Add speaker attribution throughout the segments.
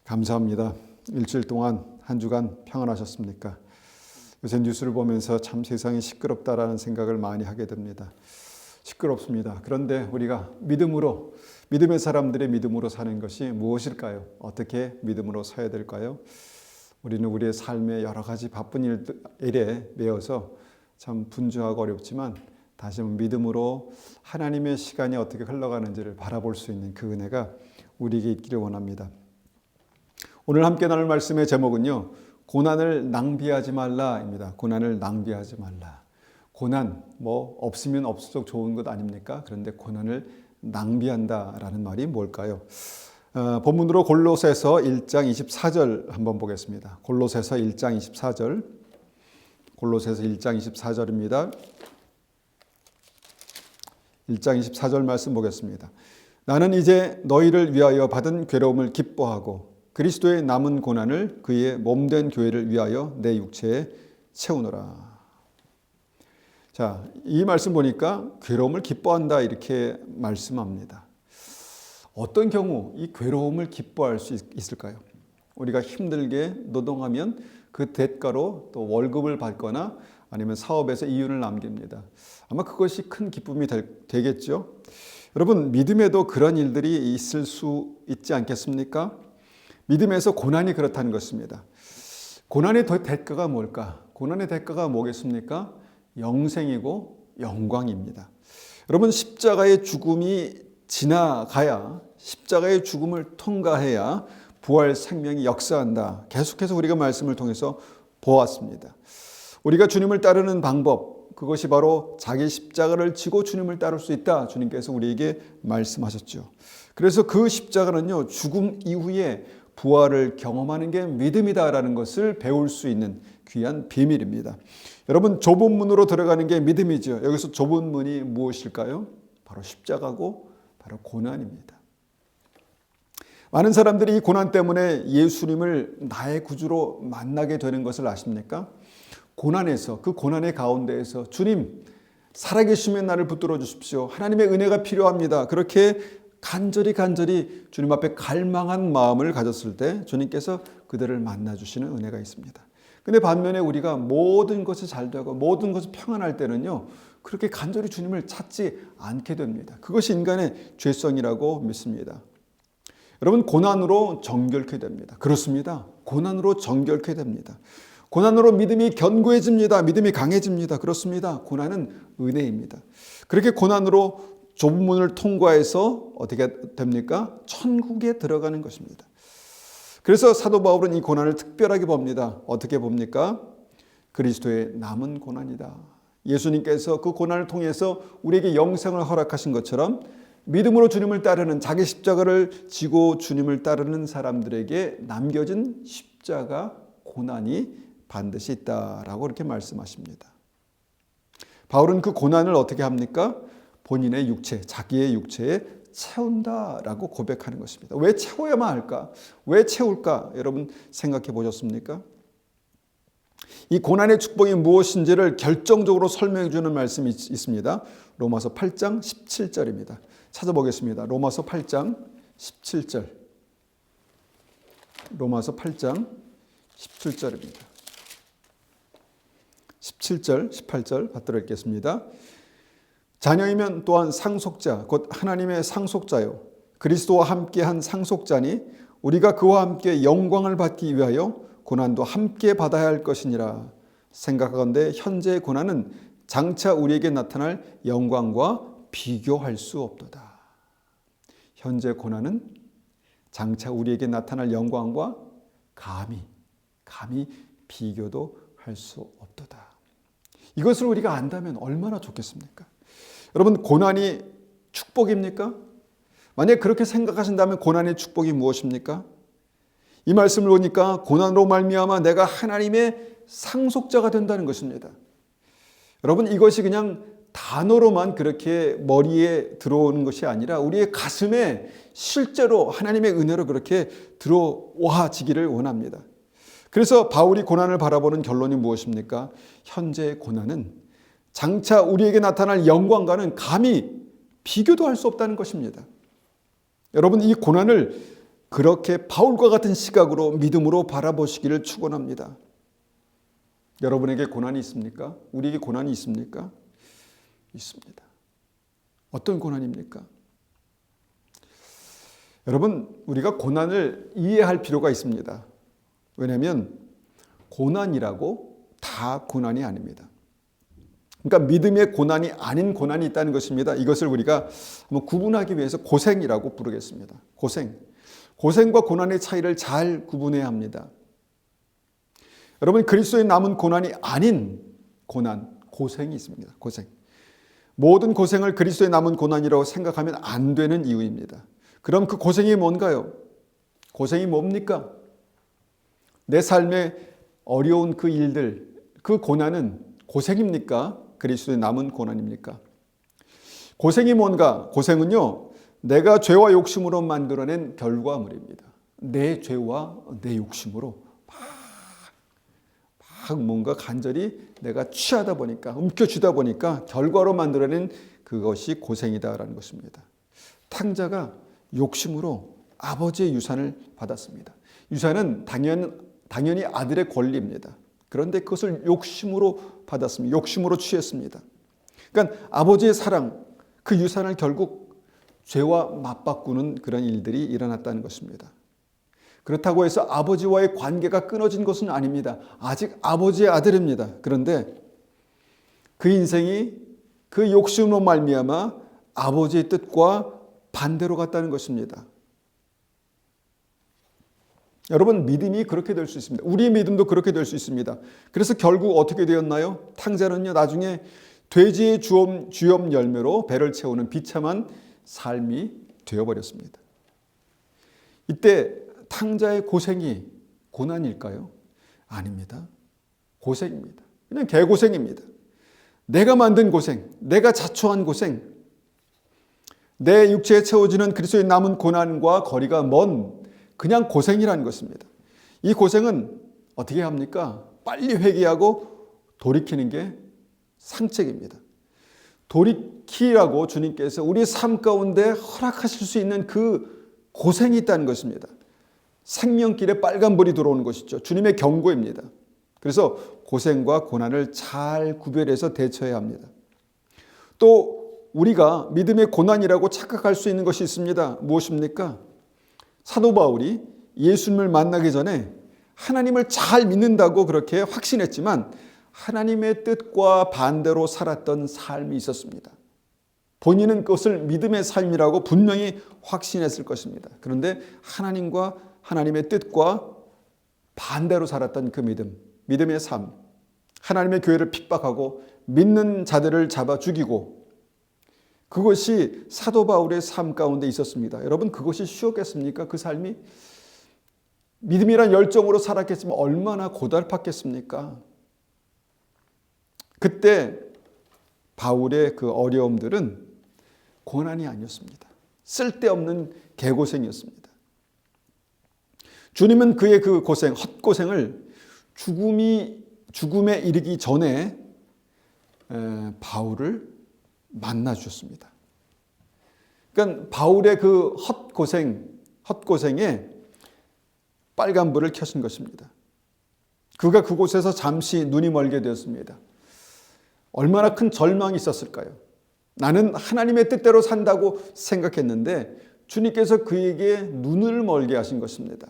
Speaker 1: 감사합니다. 일주일 동안 한 주간 평안하셨습니까? 요새 뉴스를 보면서 참 세상이 시끄럽다라는 생각을 많이 하게 됩니다. 시끄럽습니다. 그런데 우리가 믿음의 사람들의 믿음으로 사는 것이 무엇일까요? 어떻게 믿음으로 서야 될까요? 우리는 우리의 삶의 여러 가지 바쁜 일에 매여서 참 분주하고 어렵지만 다시 한번 믿음으로 하나님의 시간이 어떻게 흘러가는지를 바라볼 수 있는 그 은혜가 우리에게 있기를 원합니다. 오늘 함께 나눌 말씀의 제목은요, 고난을 낭비하지 말라입니다. 고난을 낭비하지 말라. 고난, 없으면 없을수록 좋은 것 아닙니까? 그런데 고난을 낭비한다라는 말이 뭘까요? 본문으로 골로새서 1장 24절 한번 보겠습니다. 골로새서 1장 24절. 골로새서 1장 24절입니다. 1장 24절 말씀 보겠습니다. 나는 이제 너희를 위하여 받은 괴로움을 기뻐하고 그리스도의 남은 고난을 그의 몸된 교회를 위하여 내 육체에 채우노라. 자, 이 말씀 보니까 괴로움을 기뻐한다 이렇게 말씀합니다. 어떤 경우 이 괴로움을 기뻐할 수 있을까요? 우리가 힘들게 노동하면 그 대가로 또 월급을 받거나 아니면 사업에서 이윤을 남깁니다. 아마 그것이 큰 기쁨이 되겠죠. 여러분, 믿음에도 그런 일들이 있을 수 있지 않겠습니까? 믿음에서 고난이 그렇다는 것입니다. 고난의 대가가 뭘까? 고난의 대가가 뭐겠습니까? 영생이고 영광입니다. 여러분, 십자가의 죽음이 지나가야, 십자가의 죽음을 통과해야 부활 생명이 역사한다. 계속해서 우리가 말씀을 통해서 보았습니다. 우리가 주님을 따르는 방법, 그것이 바로 자기 십자가를 지고 주님을 따를 수 있다. 주님께서 우리에게 말씀하셨죠. 그래서 그 십자가는요, 죽음 이후에 부활을 경험하는 게 믿음이다라는 것을 배울 수 있는 귀한 비밀입니다. 여러분, 좁은 문으로 들어가는 게 믿음이죠. 여기서 좁은 문이 무엇일까요? 바로 십자가고 바로 고난입니다. 많은 사람들이 이 고난 때문에 예수님을 나의 구주로 만나게 되는 것을 아십니까? 고난에서, 그 고난의 가운데에서 주님, 살아계시면 나를 붙들어 주십시오. 하나님의 은혜가 필요합니다. 그렇게 간절히 주님 앞에 갈망한 마음을 가졌을 때 주님께서 그들을 만나주시는 은혜가 있습니다. 근데 반면에 우리가 모든 것이 잘 되고 모든 것이 평안할 때는요, 그렇게 간절히 주님을 찾지 않게 됩니다. 그것이 인간의 죄성이라고 믿습니다. 여러분, 고난으로 정결케 됩니다. 그렇습니다. 고난으로 정결케 됩니다. 고난으로 믿음이 견고해집니다. 믿음이 강해집니다. 그렇습니다. 고난은 은혜입니다. 그렇게 고난으로 좁은 문을 통과해서 어떻게 됩니까? 천국에 들어가는 것입니다. 그래서 사도 바울은 이 고난을 특별하게 봅니다. 어떻게 봅니까? 그리스도의 남은 고난이다. 예수님께서 그 고난을 통해서 우리에게 영생을 허락하신 것처럼 믿음으로 주님을 따르는, 자기 십자가를 지고 주님을 따르는 사람들에게 남겨진 십자가 고난이 반드시 있다라고 이렇게 말씀하십니다. 바울은 그 고난을 어떻게 합니까? 본인의 육체, 자기의 육체에 채운다라고 고백하는 것입니다. 왜 채워야만 할까? 왜 채울까? 여러분 생각해 보셨습니까? 이 고난의 축복이 무엇인지를 결정적으로 설명해 주는 말씀이 있습니다. 로마서 8장 17절입니다. 찾아보겠습니다. 로마서 8장 17절. 로마서 8장 17절입니다. 17절, 18절 받들어 읽겠습니다. 자녀이면 또한 상속자, 곧 하나님의 상속자요, 그리스도와 함께한 상속자니 우리가 그와 함께 영광을 받기 위하여 고난도 함께 받아야 할 것이니라. 생각하건대 현재의 고난은 장차 우리에게 나타날 영광과 비교할 수 없도다. 현재 고난은 장차 우리에게 나타날 영광과 감히 비교도 할 수 없도다. 이것을 우리가 안다면 얼마나 좋겠습니까? 여러분, 고난이 축복입니까? 만약 그렇게 생각하신다면 고난의 축복이 무엇입니까? 이 말씀을 보니까 고난으로 말미암아 내가 하나님의 상속자가 된다는 것입니다. 여러분, 이것이 그냥 단어로만 그렇게 머리에 들어오는 것이 아니라 우리의 가슴에 실제로 하나님의 은혜로 그렇게 들어와지기를 원합니다. 그래서 바울이 고난을 바라보는 결론이 무엇입니까? 현재의 고난은 장차 우리에게 나타날 영광과는 감히 비교도 할 수 없다는 것입니다. 여러분, 이 고난을 그렇게 바울과 같은 시각으로 믿음으로 바라보시기를 축원합니다. 여러분에게 고난이 있습니까? 우리에게 고난이 있습니까? 있습니다. 어떤 고난입니까? 여러분, 우리가 고난을 이해할 필요가 있습니다. 왜냐하면 고난이라고 다 고난이 아닙니다. 그러니까 믿음의 고난이 아닌 고난이 있다는 것입니다. 이것을 우리가 한번 구분하기 위해서 고생이라고 부르겠습니다. 고생과 고난의 차이를 잘 구분해야 합니다. 여러분, 그리스도에 남은 고난이 아닌 고난, 고생이 있습니다. 고생. 모든 고생을 그리스도에 남은 고난이라고 생각하면 안 되는 이유입니다. 그럼 그 고생이 뭔가요? 고생이 뭡니까? 내 삶에 어려운 그 일들, 그 고난은 고생입니까? 그리스도에 남은 고난입니까? 고생이 뭔가? 고생은요, 내가 죄와 욕심으로 만들어낸 결과물입니다. 내 죄와 내 욕심으로 막 뭔가 간절히 내가 취하다 보니까, 움켜쥐다 보니까 결과로 만들어낸 그것이 고생이다라는 것입니다. 탕자가 욕심으로 아버지의 유산을 받았습니다. 유산은 당연히 아들의 권리입니다. 그런데 그것을 욕심으로 받았습니다. 욕심으로 취했습니다. 그러니까 아버지의 사랑, 그 유산을 결국 죄와 맞바꾸는 그런 일들이 일어났다는 것입니다. 그렇다고 해서 아버지와의 관계가 끊어진 것은 아닙니다. 아직 아버지의 아들입니다. 그런데 그 인생이 그 욕심으로 말미암아 아버지의 뜻과 반대로 갔다는 것입니다. 여러분, 믿음이 그렇게 될 수 있습니다. 우리의 믿음도 그렇게 될 수 있습니다. 그래서 결국 어떻게 되었나요? 탕자는요, 나중에 돼지의 주염 열매로 배를 채우는 비참한 삶이 되어버렸습니다. 이때 탕자의 고생이 고난일까요? 아닙니다. 고생입니다. 그냥 개고생입니다. 내가 만든 고생, 내가 자초한 고생, 내 육체에 채워지는 그리스도의 남은 고난과 거리가 먼 그냥 고생이라는 것입니다. 이 고생은 어떻게 합니까? 빨리 회개하고 돌이키는 게 상책입니다. 돌이키라고 주님께서 우리 삶 가운데 허락하실 수 있는 그 고생이 있다는 것입니다. 생명길에 빨간불이 들어오는 것이죠. 주님의 경고입니다. 그래서 고생과 고난을 잘 구별해서 대처해야 합니다. 또 우리가 믿음의 고난이라고 착각할 수 있는 것이 있습니다. 무엇입니까? 사도 바울이 예수님을 만나기 전에 하나님을 잘 믿는다고 그렇게 확신했지만 하나님의 뜻과 반대로 살았던 삶이 있었습니다. 본인은 그것을 믿음의 삶이라고 분명히 확신했을 것입니다. 그런데 하나님과 하나님의 뜻과 반대로 살았던 그 믿음의 삶, 하나님의 교회를 핍박하고 믿는 자들을 잡아 죽이고, 그것이 사도 바울의 삶 가운데 있었습니다. 여러분, 그것이 쉬웠겠습니까? 그 삶이? 믿음이란 열정으로 살았겠지만 얼마나 고달팠겠습니까? 그때 바울의 그 어려움들은 고난이 아니었습니다. 쓸데없는 개고생이었습니다. 주님은 그의 그 고생, 헛고생을 죽음에 이르기 전에 바울을 만나 주셨습니다. 그러니까 바울의 그 헛고생에 빨간불을 켜신 것입니다. 그가 그곳에서 잠시 눈이 멀게 되었습니다. 얼마나 큰 절망이 있었을까요? 나는 하나님의 뜻대로 산다고 생각했는데 주님께서 그에게 눈을 멀게 하신 것입니다.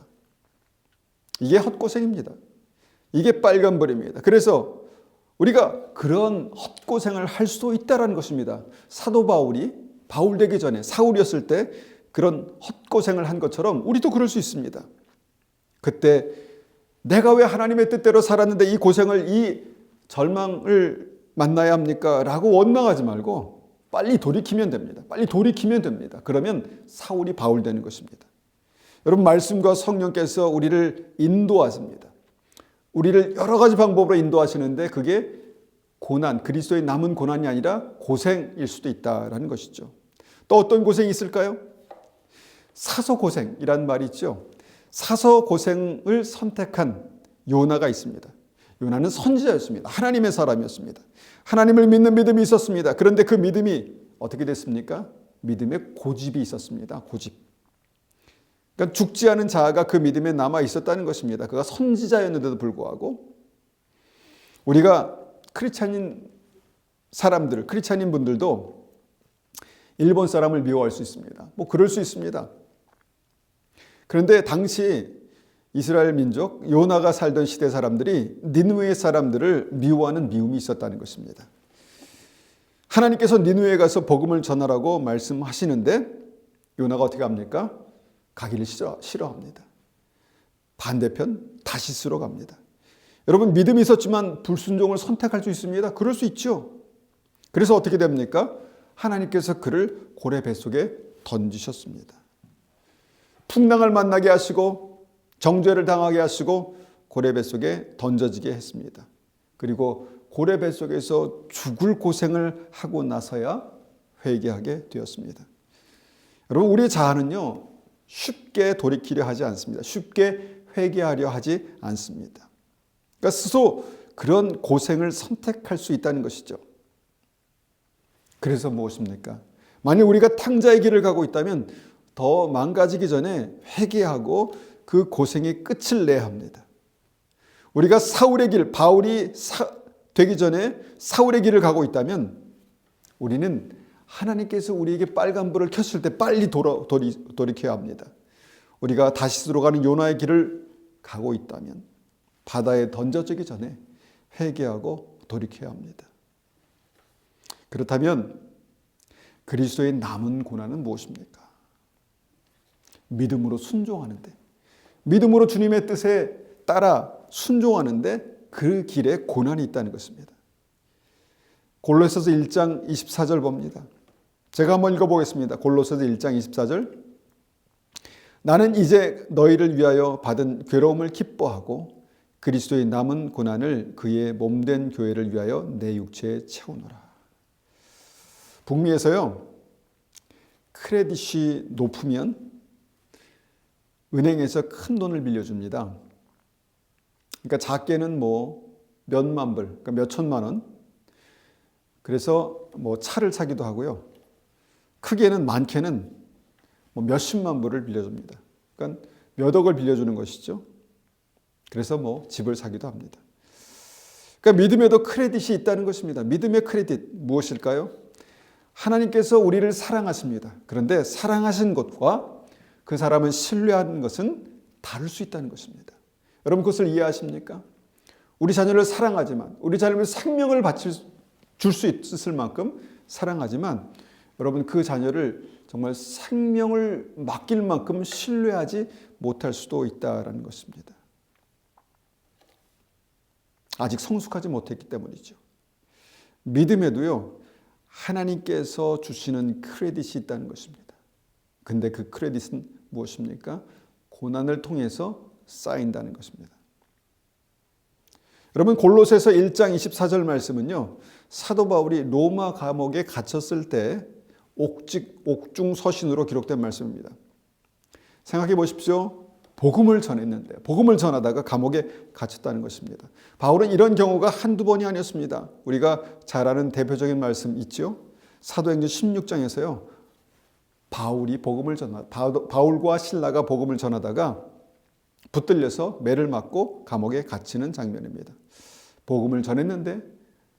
Speaker 1: 이게 헛고생입니다. 이게 빨간불입니다. 그래서 우리가 그런 헛고생을 할 수도 있다는 것입니다. 사도 바울이 바울 되기 전에 사울이었을 때 그런 헛고생을 한 것처럼 우리도 그럴 수 있습니다. 그때 내가 왜 하나님의 뜻대로 살았는데 이 고생을, 이 절망을 만나야 합니까? 라고 원망하지 말고 빨리 돌이키면 됩니다. 빨리 돌이키면 됩니다. 그러면 사울이 바울 되는 것입니다. 여러분, 말씀과 성령께서 우리를 인도하십니다. 우리를 여러 가지 방법으로 인도하시는데 그게 고난, 그리스도의 남은 고난이 아니라 고생일 수도 있다라는 것이죠. 또 어떤 고생이 있을까요? 사서고생이란 말이 있죠. 사서고생을 선택한 요나가 있습니다. 요나는 선지자였습니다. 하나님의 사람이었습니다. 하나님을 믿는 믿음이 있었습니다. 그런데 그 믿음이 어떻게 됐습니까? 믿음에 고집이 있었습니다. 고집. 그러니까 죽지 않은 자아가 그 믿음에 남아 있었다는 것입니다. 그가 선지자였는데도 불구하고 우리가 크리스찬인 사람들, 크리스찬인 분들도 일본 사람을 미워할 수 있습니다. 뭐 그럴 수 있습니다. 그런데 당시 이스라엘 민족 요나가 살던 시대 사람들이 니느웨 사람들을 미워하는 미움이 있었다는 것입니다. 하나님께서 니느웨에 가서 복음을 전하라고 말씀하시는데 요나가 어떻게 합니까? 가기를 싫어합니다. 반대편 다시스로 갑니다. 여러분 믿음이 있었지만 불순종을 선택할 수 있습니다. 그럴 수 있죠. 그래서 어떻게 됩니까? 하나님께서 그를 고래 뱃속에 던지셨습니다. 풍랑을 만나게 하시고 정죄를 당하게 하시고 고래 뱃속에 던져지게 했습니다. 그리고 고래 뱃속에서 죽을 고생을 하고 나서야 회개하게 되었습니다. 여러분 우리 자아는요 쉽게 돌이키려 하지 않습니다. 쉽게 회개하려 하지 않습니다. 그러니까 스스로 그런 고생을 선택할 수 있다는 것이죠. 그래서 무엇입니까? 만약 우리가 탕자의 길을 가고 있다면 더 망가지기 전에 회개하고 그 고생의 끝을 내야 합니다. 우리가 사울의 길, 바울이 되기 전에 사울의 길을 가고 있다면 우리는 하나님께서 우리에게 빨간불을 켰을 때 빨리 돌이켜야 합니다. 우리가 다시스로 가는 요나의 길을 가고 있다면 바다에 던져지기 전에 회개하고 돌이켜야 합니다. 그렇다면 그리스도의 남은 고난은 무엇입니까? 믿음으로 순종하는데, 믿음으로 주님의 뜻에 따라 순종하는데 그 길에 고난이 있다는 것입니다. 골로새서 1장 24절 봅니다. 제가 한번 읽어보겠습니다. 골로새서 1장 24절. 나는 이제 너희를 위하여 받은 괴로움을 기뻐하고 그리스도의 남은 고난을 그의 몸된 교회를 위하여 내 육체에 채우노라. 북미에서요, 크레딧이 높으면 은행에서 큰 돈을 빌려줍니다. 그러니까 작게는 뭐 몇만 불, 그러니까 몇 천만 원. 그래서 뭐 차를 사기도 하고요. 크게는 많게는 뭐 몇십만 불을 빌려줍니다. 그러니까 몇 억을 빌려주는 것이죠. 그래서 뭐 집을 사기도 합니다. 그러니까 믿음에도 크레딧이 있다는 것입니다. 믿음의 크레딧 무엇일까요? 하나님께서 우리를 사랑하십니다. 그런데 사랑하신 것과 그 사람은 신뢰하는 것은 다를 수 있다는 것입니다. 여러분 그것을 이해하십니까? 우리 자녀를 사랑하지만, 우리 자녀를 생명을 줄 수 있을 만큼 사랑하지만 여러분 그 자녀를 정말 생명을 맡길 만큼 신뢰하지 못할 수도 있다는 것입니다. 아직 성숙하지 못했기 때문이죠. 믿음에도요, 하나님께서 주시는 크레딧이 있다는 것입니다. 근데 그 크레딧은 무엇입니까? 고난을 통해서 쌓인다는 것입니다. 여러분 골로새서 1장 24절 말씀은요, 사도 바울이 로마 감옥에 갇혔을 때 옥중서신으로 기록된 말씀입니다. 생각해 보십시오. 복음을 전했는데, 복음을 전하다가 감옥에 갇혔다는 것입니다. 바울은 이런 경우가 한두 번이 아니었습니다. 우리가 잘 아는 대표적인 말씀 있죠? 사도행전 16장에서요. 바울과 실라가 복음을 전하다가 붙들려서 매를 맞고 감옥에 갇히는 장면입니다. 복음을 전했는데,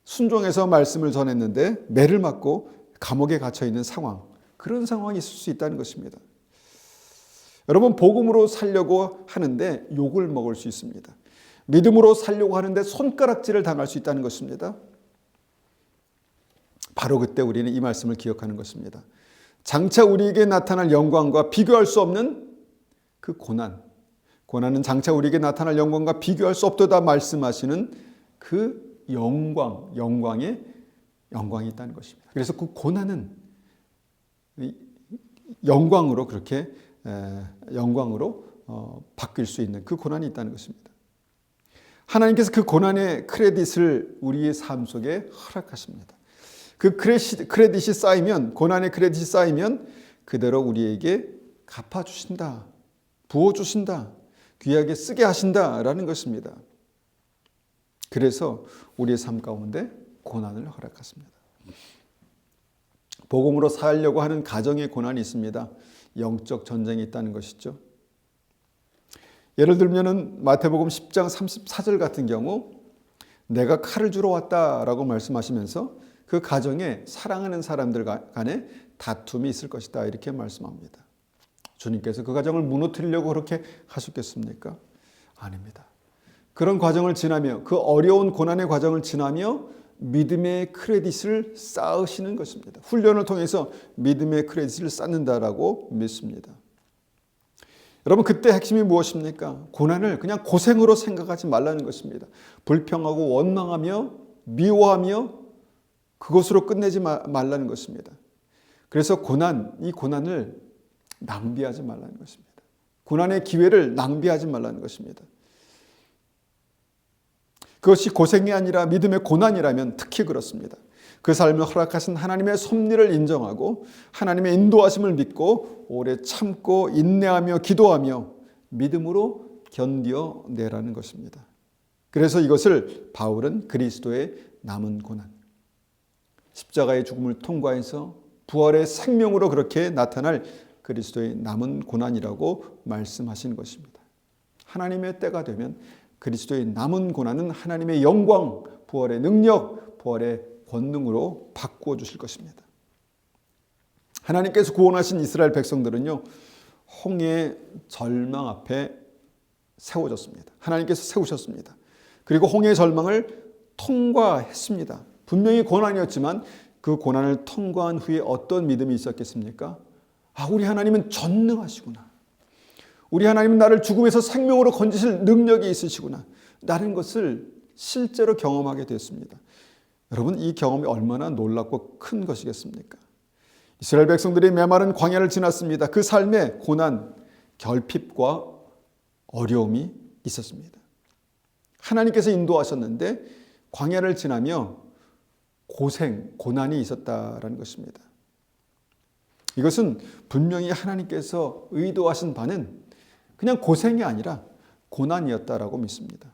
Speaker 1: 순종해서 말씀을 전했는데 매를 맞고 감옥에 갇혀 있는 상황, 그런 상황이 있을 수 있다는 것입니다. 여러분 복음으로 살려고 하는데 욕을 먹을 수 있습니다. 믿음으로 살려고 하는데 손가락질을 당할 수 있다는 것입니다. 바로 그때 우리는 이 말씀을 기억하는 것입니다. 장차 우리에게 나타날 영광과 비교할 수 없는 그 고난은 장차 우리에게 나타날 영광과 비교할 수 없도다 말씀하시는 그 영광이 있다는 것입니다. 그래서 그 고난은 영광으로 바뀔 수 있는 그 고난이 있다는 것입니다. 하나님께서 그 고난의 크레딧을 우리의 삶 속에 허락하십니다. 그 크레딧이 쌓이면, 고난의 크레딧이 쌓이면 그대로 우리에게 갚아주신다, 부어주신다, 귀하게 쓰게 하신다라는 것입니다. 그래서 우리의 삶 가운데 고난을 허락하십니다. 복음으로 살려고 하는 가정의 고난이 있습니다. 영적 전쟁이 있다는 것이죠. 예를 들면은 마태복음 10장 34절 같은 경우 내가 칼을 주러 왔다라고 말씀하시면서 그 가정에 사랑하는 사람들 간에 다툼이 있을 것이다 이렇게 말씀합니다. 주님께서 그 가정을 무너뜨리려고 그렇게 하셨겠습니까? 아닙니다. 그런 과정을 지나며 그 어려운 고난의 과정을 지나며 믿음의 크레딧을 쌓으시는 것입니다. 훈련을 통해서 믿음의 크레딧을 쌓는다라고 믿습니다. 여러분 그때 핵심이 무엇입니까? 고난을 그냥 고생으로 생각하지 말라는 것입니다. 불평하고 원망하며 미워하며 그것으로 끝내지 말라는 것입니다. 그래서 이 고난을 낭비하지 말라는 것입니다. 고난의 기회를 낭비하지 말라는 것입니다. 그것이 고생이 아니라 믿음의 고난이라면 특히 그렇습니다. 그 삶을 허락하신 하나님의 섭리를 인정하고 하나님의 인도하심을 믿고 오래 참고 인내하며 기도하며 믿음으로 견뎌내라는 것입니다. 그래서 이것을 바울은 그리스도의 남은 고난, 십자가의 죽음을 통과해서 부활의 생명으로 그렇게 나타날 그리스도의 남은 고난이라고 말씀하신 것입니다. 하나님의 때가 되면 그리스도의 남은 고난은 하나님의 영광, 부활의 능력, 부활의 권능으로 바꾸어 주실 것입니다. 하나님께서 구원하신 이스라엘 백성들은요, 홍해의 절망 앞에 세워졌습니다. 하나님께서 세우셨습니다. 그리고 홍해의 절망을 통과했습니다. 분명히 고난이었지만 그 고난을 통과한 후에 어떤 믿음이 있었겠습니까? 우리 하나님은 전능하시구나. 우리 하나님은 나를 죽음에서 생명으로 건지실 능력이 있으시구나. 라는 것을 실제로 경험하게 됐습니다. 여러분 이 경험이 얼마나 놀랍고 큰 것이겠습니까? 이스라엘 백성들이 메마른 광야를 지났습니다. 그 삶에 고난, 결핍과 어려움이 있었습니다. 하나님께서 인도하셨는데 광야를 지나며 고난이 있었다라는 것입니다. 이것은 분명히 하나님께서 의도하신 바는 그냥 고생이 아니라 고난이었다라고 믿습니다.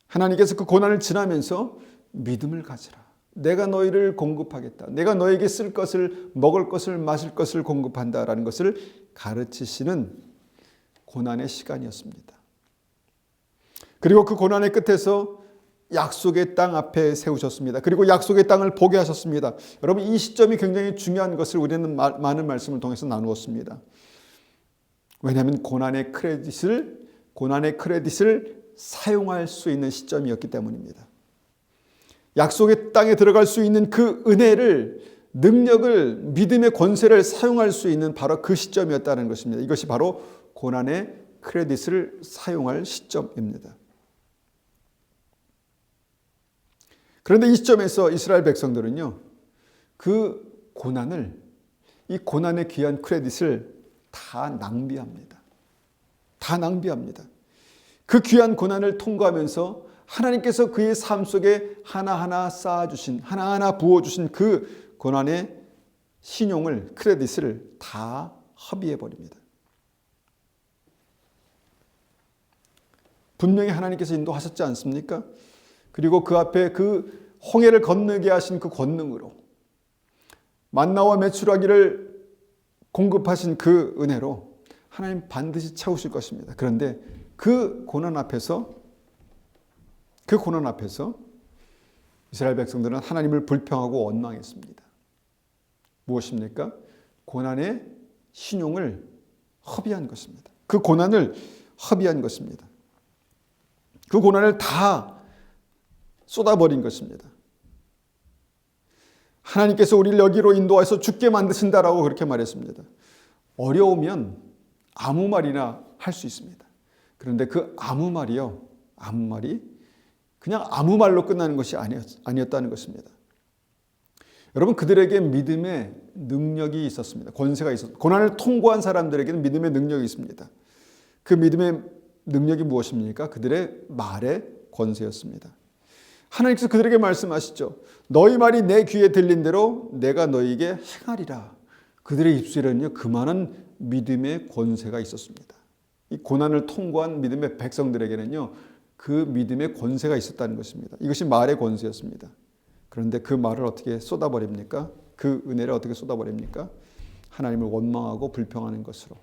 Speaker 1: 하나님께서 그 고난을 지나면서 믿음을 가지라. 내가 너희를 공급하겠다. 내가 너에게 쓸 것을, 먹을 것을, 마실 것을 공급한다라는 것을 가르치시는 고난의 시간이었습니다. 그리고 그 고난의 끝에서 약속의 땅 앞에 세우셨습니다. 그리고 약속의 땅을 보게 하셨습니다. 여러분 이 시점이 굉장히 중요한 것을 우리는 많은 말씀을 통해서 나누었습니다. 왜냐하면 고난의 크레딧을 사용할 수 있는 시점이었기 때문입니다. 약속의 땅에 들어갈 수 있는 그 은혜를, 능력을, 믿음의 권세를 사용할 수 있는 바로 그 시점이었다는 것입니다. 이것이 바로 고난의 크레딧을 사용할 시점입니다. 그런데 이 시점에서 이스라엘 백성들은요, 이 고난의 귀한 크레딧을 다 낭비합니다. 다 낭비합니다. 그 귀한 고난을 통과하면서 하나님께서 그의 삶 속에 하나하나 쌓아주신, 하나하나 부어주신 그 고난의 신용을, 크레딧을 다 허비해버립니다. 분명히 하나님께서 인도하셨지 않습니까? 그리고 그 앞에 그 홍해를 건너게 하신 그 권능으로, 만나와 메추라기를 공급하신 그 은혜로 하나님 반드시 채우실 것입니다. 그런데 그 고난 앞에서 이스라엘 백성들은 하나님을 불평하고 원망했습니다. 무엇입니까? 고난의 신용을 허비한 것입니다. 그 고난을 허비한 것입니다. 그 고난을 다 쏟아버린 것입니다. 하나님께서 우리를 여기로 인도해서 죽게 만드신다라고 그렇게 말했습니다. 어려우면 아무 말이나 할 수 있습니다. 그런데 그 아무 말이 그냥 아무 말로 끝나는 것이 아니었다는 것입니다. 여러분 그들에게 믿음의 능력이 있었습니다. 권세가 있었습니다. 고난을 통과한 사람들에게는 믿음의 능력이 있습니다. 그 믿음의 능력이 무엇입니까? 그들의 말의 권세였습니다. 하나님께서 그들에게 말씀하시죠. 너희 말이 내 귀에 들린 대로 내가 너희에게 행하리라. 그들의 입술에는요 그만한 믿음의 권세가 있었습니다. 이 고난을 통과한 믿음의 백성들에게는요 그 믿음의 권세가 있었다는 것입니다. 이것이 말의 권세였습니다. 그런데 그 말을 어떻게 쏟아버립니까? 그 은혜를 어떻게 쏟아버립니까? 하나님을 원망하고 불평하는 것으로,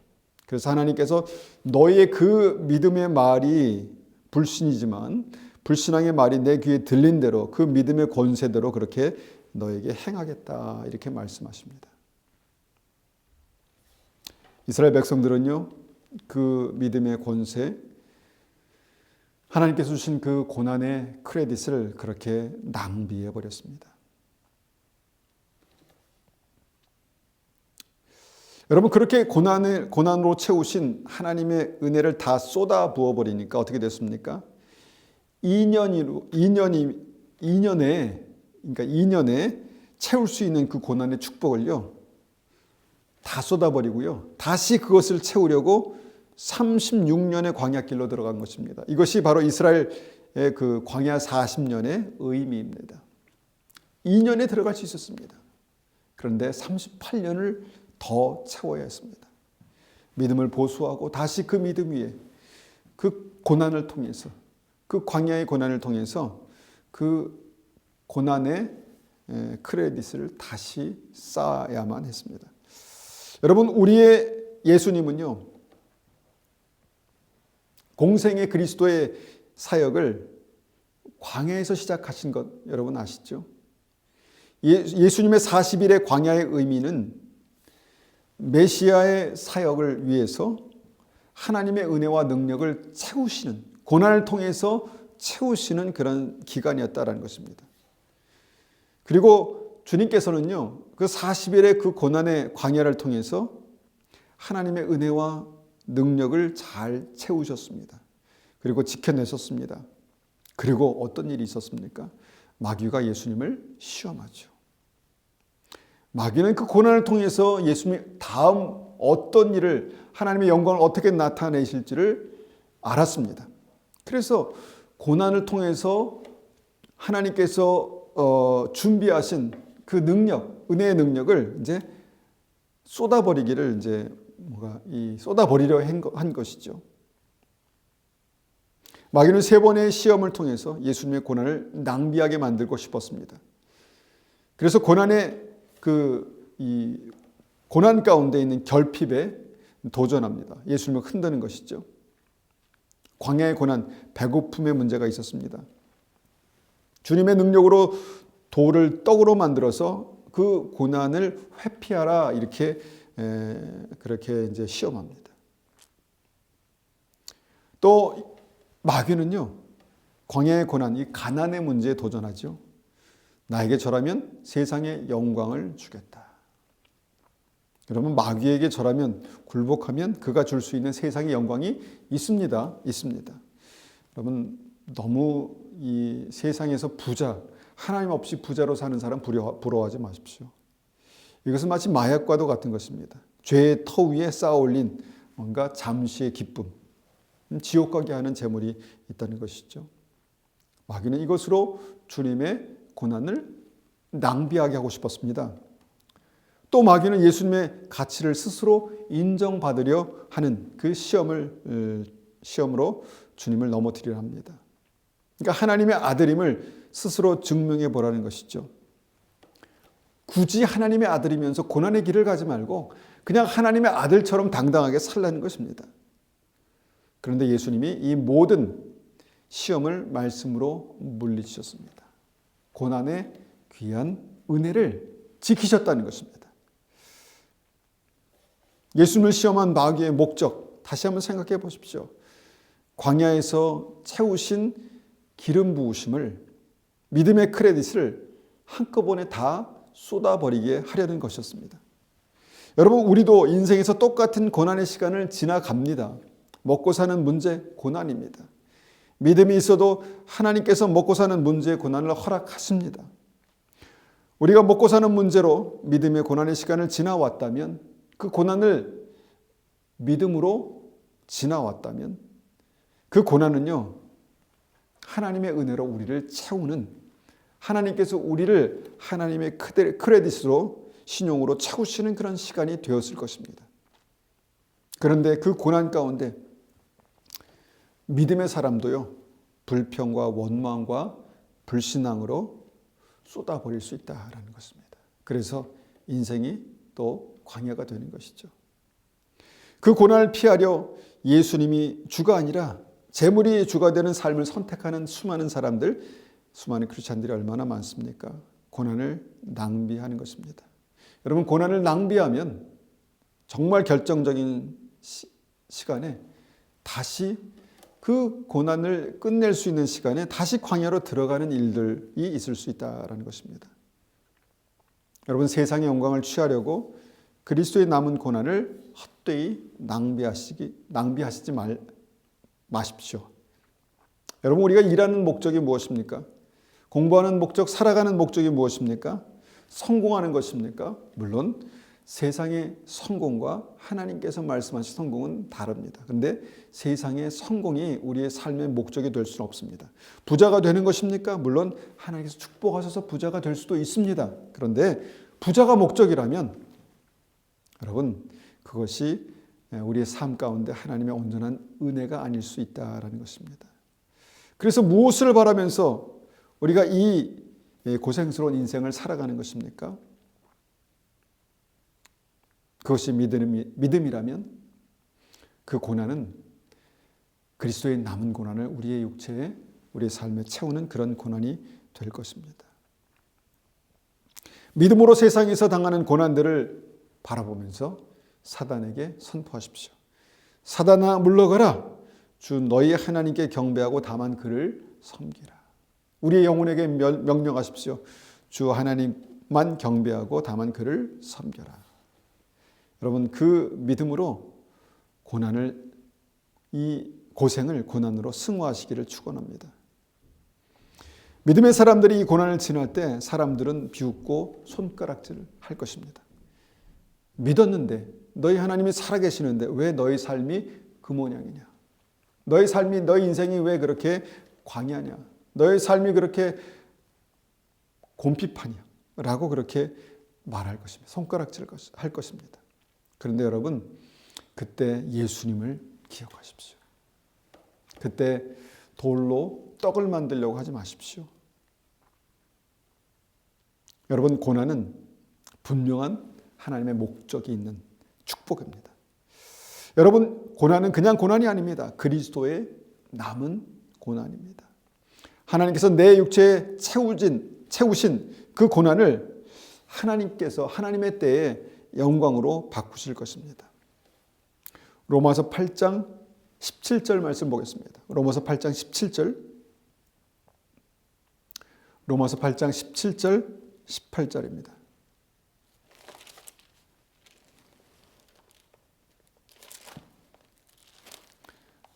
Speaker 1: 그래서 하나님께서 너희의 그 믿음의 말이 불신이지만 불신앙의 말이 내 귀에 들린 대로 그 믿음의 권세대로 그렇게 너에게 행하겠다 이렇게 말씀하십니다. 이스라엘 백성들은요, 그 믿음의 권세, 하나님께서 주신 그 고난의 크레딧을 그렇게 낭비해 버렸습니다. 여러분, 그렇게 고난으로 채우신 하나님의 은혜를 다 쏟아 부어 버리니까 어떻게 됐습니까? 2년에 채울 수 있는 그 고난의 축복을요, 다 쏟아버리고요, 다시 그것을 채우려고 36년의 광야길로 들어간 것입니다. 이것이 바로 이스라엘의 그 광야 40년의 의미입니다. 2년에 들어갈 수 있었습니다. 그런데 38년을 더 채워야 했습니다. 믿음을 보수하고 다시 그 믿음 위에 그 고난을 통해서, 그 광야의 고난을 통해서 그 고난의 크레딧을 다시 쌓아야만 했습니다. 여러분, 우리의 예수님은요, 공생의 그리스도의 사역을 광야에서 시작하신 것 여러분 아시죠? 예수님의 40일의 광야의 의미는 메시아의 사역을 위해서 하나님의 은혜와 능력을 채우시는, 고난을 통해서 채우시는 그런 기간이었다라는 것입니다. 그리고 주님께서는요, 그 40일의 그 고난의 광야를 통해서 하나님의 은혜와 능력을 잘 채우셨습니다. 그리고 지켜내셨습니다. 그리고 어떤 일이 있었습니까? 마귀가 예수님을 시험하죠. 마귀는 그 고난을 통해서 예수님이 다음 어떤 일을, 하나님의 영광을 어떻게 나타내실지를 알았습니다. 그래서 고난을 통해서 하나님께서 준비하신 그 능력, 은혜의 능력을 이제 쏟아버리기를 쏟아버리려 한 것이죠. 마귀는 3번의 시험을 통해서 예수님의 고난을 낭비하게 만들고 싶었습니다. 그래서 고난 가운데 있는 결핍에 도전합니다. 예수님을 흔드는 것이죠. 광야의 고난, 배고픔의 문제가 있었습니다. 주님의 능력으로 돌을 떡으로 만들어서 그 고난을 회피하라 이렇게 그렇게 이제 시험합니다. 또 마귀는요, 광야의 고난, 이 가난의 문제에 도전하죠. 나에게 절하면 세상의 영광을 주겠다. 여러분, 마귀에게 절하면, 굴복하면 그가 줄 수 있는 세상의 영광이 있습니다. 여러분, 너무 이 세상에서 하나님 없이 부자로 사는 사람 부러워하지 마십시오. 이것은 마치 마약과도 같은 것입니다. 죄의 터 위에 쌓아올린 뭔가 잠시의 기쁨, 지옥 가게 하는 재물이 있다는 것이죠. 마귀는 이것으로 주님의 고난을 낭비하게 하고 싶었습니다. 또 마귀는 예수님의 가치를 스스로 인정받으려 하는 그 시험으로 주님을 넘어뜨리려 합니다. 그러니까 하나님의 아들임을 스스로 증명해 보라는 것이죠. 굳이 하나님의 아들이면서 고난의 길을 가지 말고 그냥 하나님의 아들처럼 당당하게 살라는 것입니다. 그런데 예수님이 이 모든 시험을 말씀으로 물리치셨습니다. 고난의 귀한 은혜를 지키셨다는 것입니다. 예수님을 시험한 마귀의 목적, 다시 한번 생각해 보십시오. 광야에서 채우신 기름 부으심을, 믿음의 크레딧을 한꺼번에 다 쏟아버리게 하려는 것이었습니다. 여러분, 우리도 인생에서 똑같은 고난의 시간을 지나갑니다. 먹고 사는 문제, 고난입니다. 믿음이 있어도 하나님께서 먹고 사는 문제의 고난을 허락하십니다. 우리가 먹고 사는 문제로 믿음의 고난의 시간을 지나왔다면, 그 고난을 믿음으로 지나왔다면 그 고난은요, 하나님의 은혜로 우리를 채우는, 하나님께서 우리를 하나님의 크레딧으로, 신용으로 채우시는 그런 시간이 되었을 것입니다. 그런데 그 고난 가운데 믿음의 사람도요, 불평과 원망과 불신앙으로 쏟아버릴 수 있다라는 것입니다. 그래서 인생이 또 광야가 되는 것이죠. 그 고난을 피하려 예수님이 주가 아니라 재물이 주가 되는 삶을 선택하는 수많은 사람들, 수많은 크리스찬들이 얼마나 많습니까? 고난을 낭비하는 것입니다. 여러분, 고난을 낭비하면 정말 결정적인 시간에 다시 그 고난을 끝낼 수 있는 시간에 다시 광야로 들어가는 일들이 있을 수 있다는 것입니다. 여러분, 세상의 영광을 취하려고 그리스도의 남은 고난을 헛되이 낭비하시지 마십시오. 여러분, 우리가 일하는 목적이 무엇입니까? 공부하는 목적, 살아가는 목적이 무엇입니까? 성공하는 것입니까? 물론 세상의 성공과 하나님께서 말씀하신 성공은 다릅니다. 그런데 세상의 성공이 우리의 삶의 목적이 될 수는 없습니다. 부자가 되는 것입니까? 물론 하나님께서 축복하셔서 부자가 될 수도 있습니다. 그런데 부자가 목적이라면 여러분, 그것이 우리의 삶 가운데 하나님의 온전한 은혜가 아닐 수 있다는 것입니다. 그래서 무엇을 바라면서 우리가 이 고생스러운 인생을 살아가는 것입니까? 그것이 믿음이라면 그 고난은 그리스도의 남은 고난을 우리의 육체에, 우리의 삶에 채우는 그런 고난이 될 것입니다. 믿음으로 세상에서 당하는 고난들을 바라보면서 사단에게 선포하십시오. 사단아, 물러가라. 주 너희 하나님께 경배하고 다만 그를 섬기라. 우리의 영혼에게 명령하십시오. 주 하나님만 경배하고 다만 그를 섬겨라. 여러분, 그 믿음으로 이 고생을 고난으로 승화하시기를 축원합니다. 믿음의 사람들이 이 고난을 지날 때 사람들은 비웃고 손가락질을 할 것입니다. 믿었는데, 너희 하나님이 살아계시는데 왜 너희 삶이 그 모양이냐? 너희 삶이, 너희 인생이 왜 그렇게 광야냐? 너희 삶이 그렇게 곰핍하냐? 라고 그렇게 말할 것입니다. 손가락질 할 것입니다. 그런데 여러분, 그때 예수님을 기억하십시오. 그때 돌로 떡을 만들려고 하지 마십시오. 여러분, 고난은 분명한 하나님의 목적이 있는 축복입니다. 여러분, 고난은 그냥 고난이 아닙니다. 그리스도의 남은 고난입니다. 하나님께서 내 육체에 채우신 그 고난을 하나님께서 하나님의 때에 영광으로 바꾸실 것입니다. 로마서 8장 17절 말씀 보겠습니다. 로마서 8장 17절, 로마서 8장 17절, 18절입니다.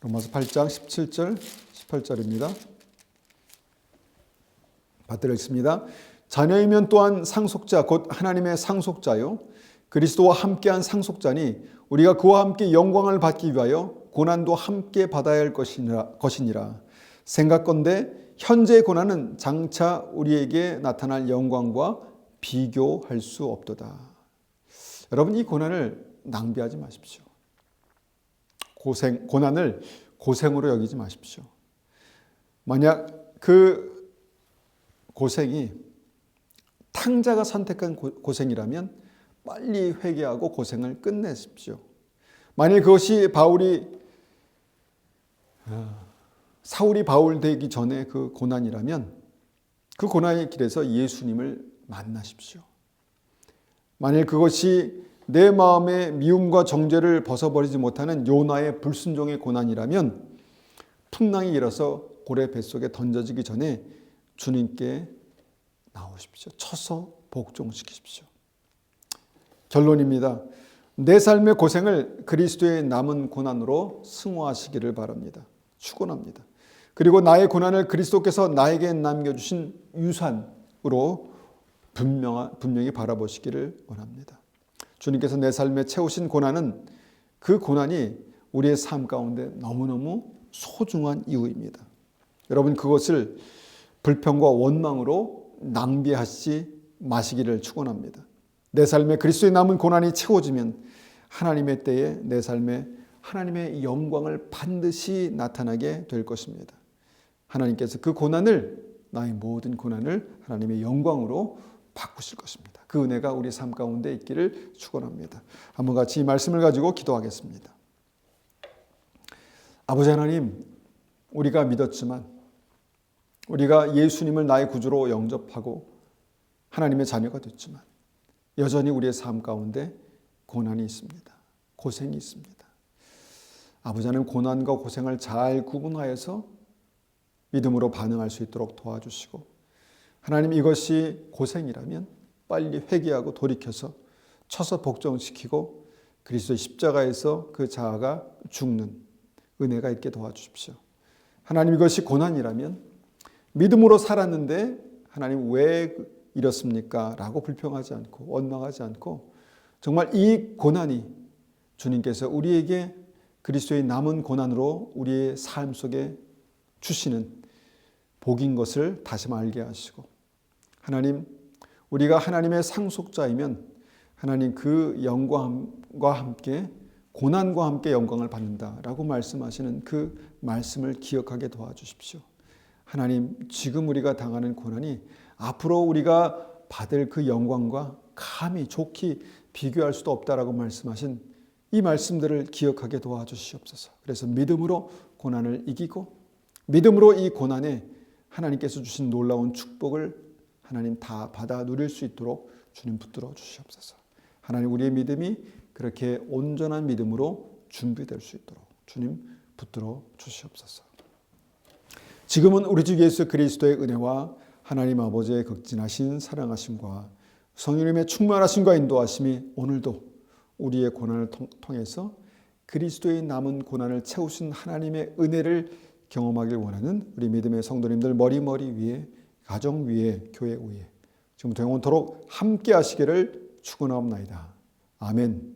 Speaker 1: 로마서 8장 17절, 18절입니다. 받들어 있습니다. 자녀이면 또한 상속자, 곧 하나님의 상속자요, 그리스도와 함께한 상속자니 우리가 그와 함께 영광을 받기 위하여 고난도 함께 받아야 할 것이니라. 생각건대 현재의 고난은 장차 우리에게 나타날 영광과 비교할 수 없도다. 여러분, 이 고난을 낭비하지 마십시오. 고난을 고생으로 여기지 마십시오. 만약 그 고생이 탕자가 선택한 고생이라면 빨리 회개하고 고생을 끝내십시오. 만일 그것이 사울이 바울 되기 전에 그 고난이라면 그 고난의 길에서 예수님을 만나십시오. 만일 그것이 내 마음의 미움과 정죄를 벗어버리지 못하는 요나의 불순종의 고난이라면 풍랑이 일어서 고래 뱃속에 던져지기 전에 주님께 나오십시오. 쳐서 복종시키십시오. 결론입니다. 내 삶의 고생을 그리스도의 남은 고난으로 승화하시기를 바랍니다. 축원합니다. 그리고 나의 고난을 그리스도께서 나에게 남겨주신 유산으로 분명히 바라보시기를 원합니다. 주님께서 내 삶에 채우신 고난은 그 고난이 우리의 삶 가운데 너무너무 소중한 이유입니다. 여러분, 그것을 불평과 원망으로 낭비하지 마시기를 축원합니다. 내 삶에 그리스도의 남은 고난이 채워지면 하나님의 때에 내 삶에 하나님의 영광을 반드시 나타나게 될 것입니다. 하나님께서 그 고난을, 나의 모든 고난을 하나님의 영광으로 바꾸실 것입니다. 그 은혜가 우리 삶 가운데 있기를 축원합니다. 한번 같이 이 말씀을 가지고 기도하겠습니다. 아버지 하나님, 우리가 믿었지만, 우리가 예수님을 나의 구주로 영접하고 하나님의 자녀가 됐지만 여전히 우리의 삶 가운데 고난이 있습니다. 고생이 있습니다. 아버지 하나님, 고난과 고생을 잘 구분하여서 믿음으로 반응할 수 있도록 도와주시고, 하나님, 이것이 고생이라면 빨리 회개하고 돌이켜서 쳐서 복종시키고 그리스도의 십자가에서 그 자아가 죽는 은혜가 있게 도와주십시오. 하나님, 이것이 고난이라면 믿음으로 살았는데 하나님 왜 이렇습니까? 라고 불평하지 않고 원망하지 않고 정말 이 고난이 주님께서 우리에게 그리스도의 남은 고난으로 우리의 삶 속에 주시는 복인 것을 다시 알게 하시고, 하나님, 우리가 하나님의 상속자이면 하나님 그 영광과 함께 고난과 함께 영광을 받는다라고 말씀하시는 그 말씀을 기억하게 도와주십시오. 하나님, 지금 우리가 당하는 고난이 앞으로 우리가 받을 그 영광과 감히 좋게 비교할 수도 없다라고 말씀하신 이 말씀들을 기억하게 도와주시옵소서. 그래서 믿음으로 고난을 이기고 믿음으로 이 고난에 하나님께서 주신 놀라운 축복을 하나님 다 받아 누릴 수 있도록 주님 붙들어 주시옵소서. 하나님, 우리의 믿음이 그렇게 온전한 믿음으로 준비될 수 있도록 주님 붙들어 주시옵소서. 지금은 우리 주 예수 그리스도의 은혜와 하나님 아버지의 극진하신 사랑하심과 성령님의 충만하심과 인도하심이 오늘도 우리의 고난을 통해서 그리스도의 남은 고난을 채우신 하나님의 은혜를 경험하길 원하는 우리 믿음의 성도님들 머리 위에, 가정 위에, 교회 위에 지금부터 영원토록 함께 하시기를 축원하옵나이다. 아멘.